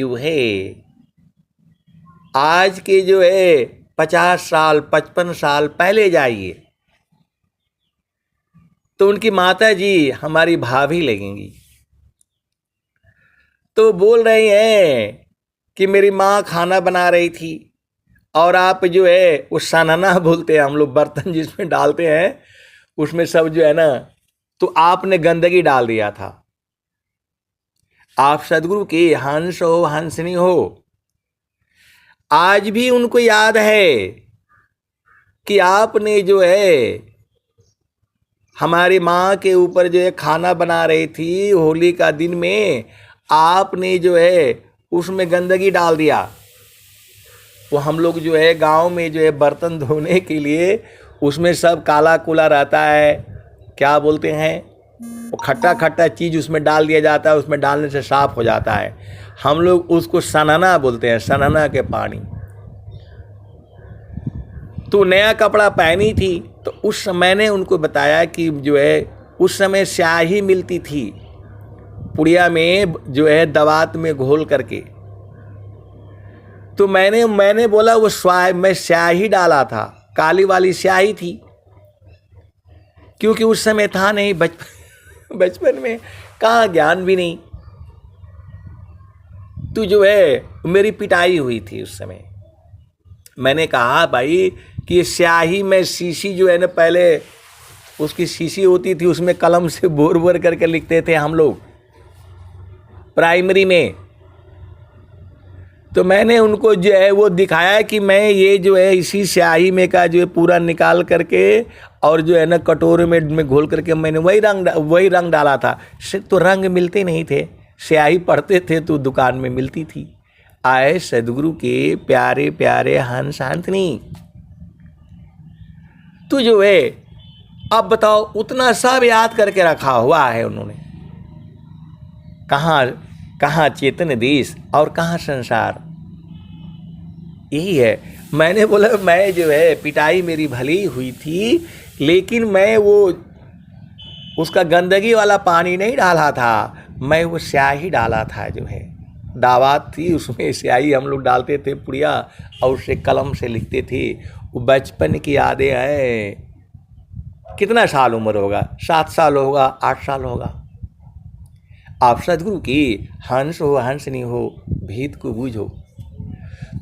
A: जो है 50 साल 55 साल पहले जाइए तो उनकी माता जी हमारी भाभी लगेंगी, तो बोल रही हैं कि मेरी माँ खाना बना रही थी और आप जो है उस सनना बोलते हैं हम लोग, बर्तन जिसमें डालते हैं उसमें सब जो है ना, तो आपने गंदगी डाल दिया था। आप सदगुरु के हंस हो हंसनी हो। आज भी उनको याद है कि आपने जो है हमारी माँ के ऊपर जो है खाना बना रही थी होली का दिन में, आपने जो है उसमें गंदगी डाल दिया। वो हम लोग जो है गांव में जो है बर्तन धोने के लिए उसमें सब काला कुला रहता है, क्या बोलते हैं, वो खट्टा खट्टा चीज़ उसमें डाल दिया जाता है, उसमें डालने से साफ हो जाता है। हम लोग उसको सनना बोलते हैं, सनना के पानी। तो नया कपड़ा पहनी थी, तो उस समय मैंने उनको बताया कि जो है उस समय स्याही मिलती थी पुड़िया में जो है दवात में घोल करके। तो मैंने बोला वो मैं स्याही डाला था, काली वाली स्याही थी, क्योंकि उस समय था नहीं, बचपन में कहाँ ज्ञान भी नहीं। तो जो है मेरी पिटाई हुई थी उस समय। मैंने कहा भाई कि स्याही में शीशी जो है ना, पहले उसकी शीशी होती थी, उसमें कलम से बोर बोर करके लिखते थे हम लोग प्राइमरी में। तो मैंने उनको जो है वो दिखाया कि मैं ये जो है इसी स्याही में का जो है पूरा निकाल करके और जो है ना कटोरे में घोल करके मैंने वही रंग डाला था। तो रंग मिलते नहीं थे, स्याही पढ़ते थे तो दुकान में मिलती थी। आए सदगुरु के प्यारे प्यारे हंस हंसनी। तो जो है अब बताओ, उतना सब याद करके रखा हुआ है उन्होंने। कहाँ चेतन देश और कहाँ संसार, यही है। मैंने बोला मैं जो है पिटाई मेरी भली हुई थी, लेकिन मैं वो उसका गंदगी वाला पानी नहीं डाला था, मैं वो स्याही डाला था। जो है दावत थी, उसमें स्याही हम लोग डालते थे पुड़िया और उससे कलम से लिखते थे। वो बचपन की यादें हैं। कितना साल उम्र होगा, 7 साल होगा, 8 साल होगा। आप सदगुरु की हंस हो हंसनी हो, भेद को बूझो।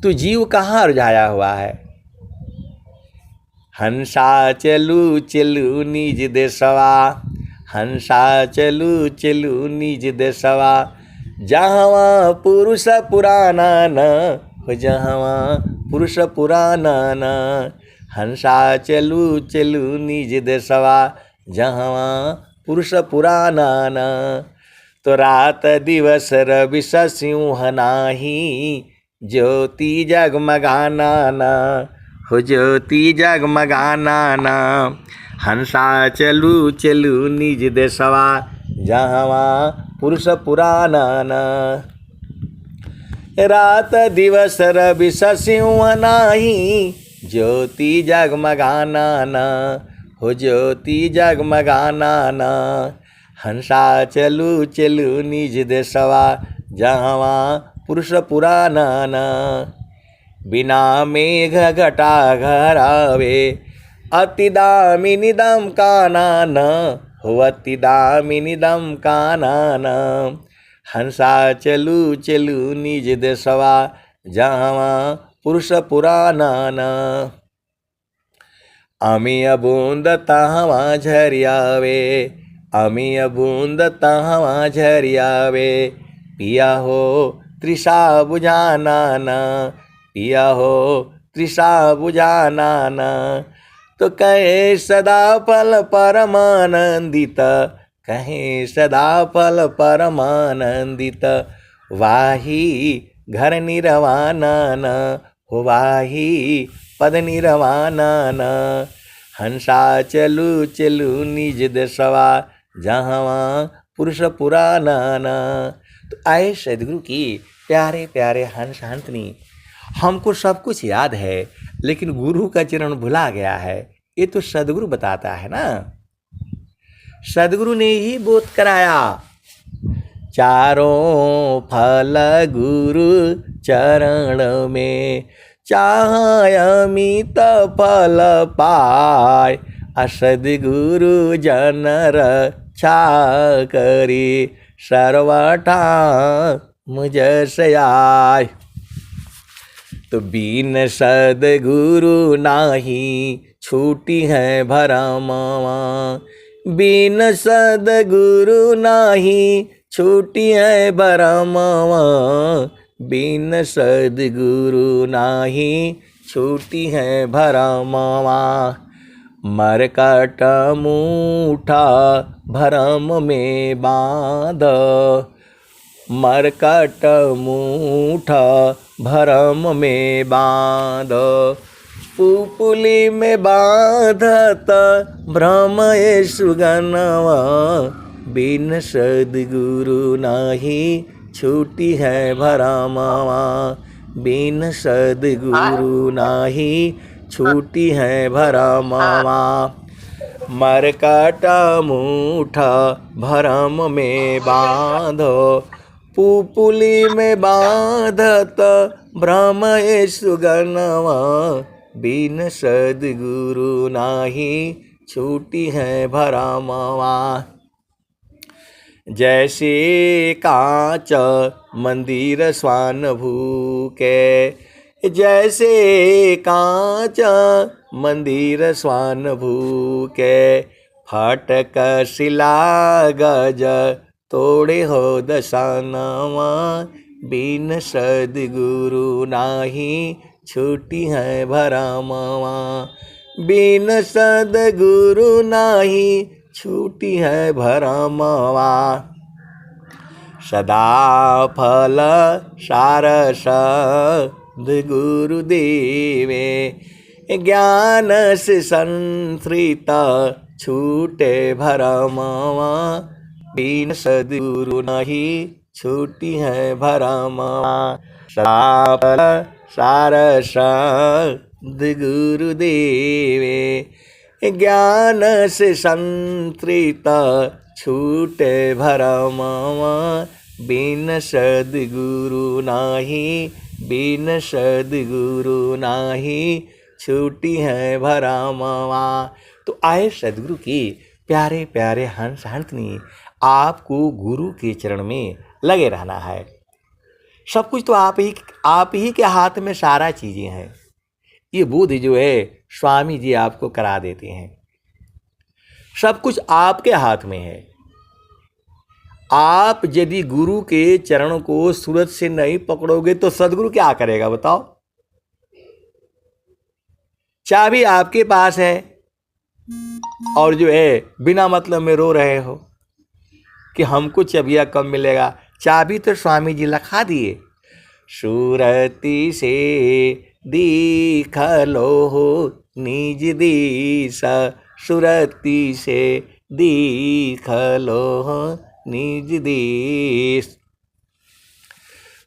A: तो जीव कहाँ रुझाया हुआ है। हंसा चलू चलू निज देशवा, हंसा चलू चलू निज देशवा, जहाँ पुरुष पुराना न हो, जहाँ पुरुष पुराना न। हंसा चलू चलू निज देशवा, जहाँ पुरुष पुराना न। तो रात दिवस रवि सिंह नाही, ज्योति जगमगाना ना हो, ज्योति जगमगाना ना। हंसा चलू चलू निज देशवा, जहाँ पुरुष पुराना ना। रात दिवस रवि सिंह नाही, ज्योति जगमगाना ना हो, ज्योति जगमगाना ना। हंसा चलू चलू निज देशवा, जहाँ पुरुष पुराना न। बिना मेघ घटा घर आवे, अति दामिनी दम काना न हो, अति दामिनी दम काना न। हंसा चलू चलू निज देशवा, जहाँ पुरुष पुराना न। अमी बूंद तहाँ झरियावे, अमी बूंद तहाँ झरियावे, पिया हो तृषा बुझाना ना, पिया हो तृषा बुझाना ना। तो कहे सदा फल परमानंदित, कहे सदा फल परमानंदित। वाही घर निर्वाणा न, हो वाही पद निर्वाणा न। हंसा चलू चलू निज दशवा, जहाँ पुरुष पुराना न। तो आए सदगुरु की प्यारे प्यारे हंस हंसनी, हमको सब कुछ याद है लेकिन गुरु का चरण भुला गया है। ये तो सदगुरु बताता है ना, सदगुरु ने ही बोध कराया। चारों फल गुरु चरण में, चाहे अमित फल पाय। सद्गुरु जन रक्षा करी, सर्वथा मुझ से आय। तो बिन सद्गुरु नाही छूटी है भरमवा, बिन सद्गुरु नाही छूटी है भरमवा। बिन सद्गुरु नाही छूटी है भरमवा। मरकट मूठा भरम में बांध, मरकट मूठा भरम में बांध। पुपुली में बांधत भ्रम ये सुगनवा, बिन सद्गुरु नाही छूटी है भरमवा। बिन सद्गुरु नाही छूटी है भरमवा। मरकट मूठा भरम में बांधो, पुपुली में बांधत भ्रम ये सुगनवा। बिन सद्गुरु नाही छूटी है भरमवा। जैसे कांच मंदिर स्वान भूके, जैसे कांच मंदिर स्वान भूके। फाटक शिला गज तोड़े हो दशानवा, बिन सद्गुरु नाही छूटी है भरमवा। बिन सद्गुरु नाही छूटी है भरमवा। सदा फल सारस गुरुदेवे, ज्ञान से संश्रित छूटे भरमवा। बिन सद्गुरु नहीं छूटी है भरमवा। सदा फल सारस गुरुदेवे, ज्ञान से संश्रित छूटे भरमवा। बिन सद्गुरु नाही, बिन सद्गुरु नाही छूटी है भरमवा। तो आए सद्गुरु की प्यारे प्यारे हंस हंसनी, आपको गुरु के चरण में लगे रहना है। सब कुछ तो आप ही के हाथ में सारा चीज़ें हैं। ये बोध जो है स्वामी जी आपको करा देते हैं। सब कुछ आपके हाथ में है। आप यदि गुरु के चरण को सूरत से नहीं पकड़ोगे तो सद्गुरु क्या करेगा बताओ। चाबी आपके पास है और जो है बिना मतलब में रो रहे हो कि हमको चाबिया कब मिलेगा। चाबी तो स्वामी जी लखा दिए। सूरती से दीख लो हो निज दिशा, सुरती से दीख लो हो निज देश।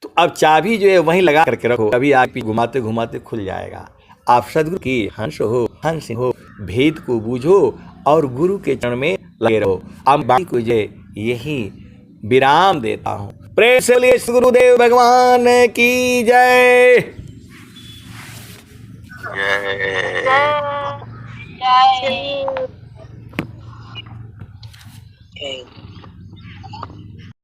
A: तो अब चाबी जो है वहीं लगा करके रखो, अभी आप घुमाते घुमाते खुल जाएगा। आप सद्गुरु की हंस हो, भेद को बूझो और गुरु के चरण में लगे रहो। अब बाकी को जो यही विराम देता हूँ। प्रेम से बोलिए गुरुदेव भगवान की जय।
B: जय।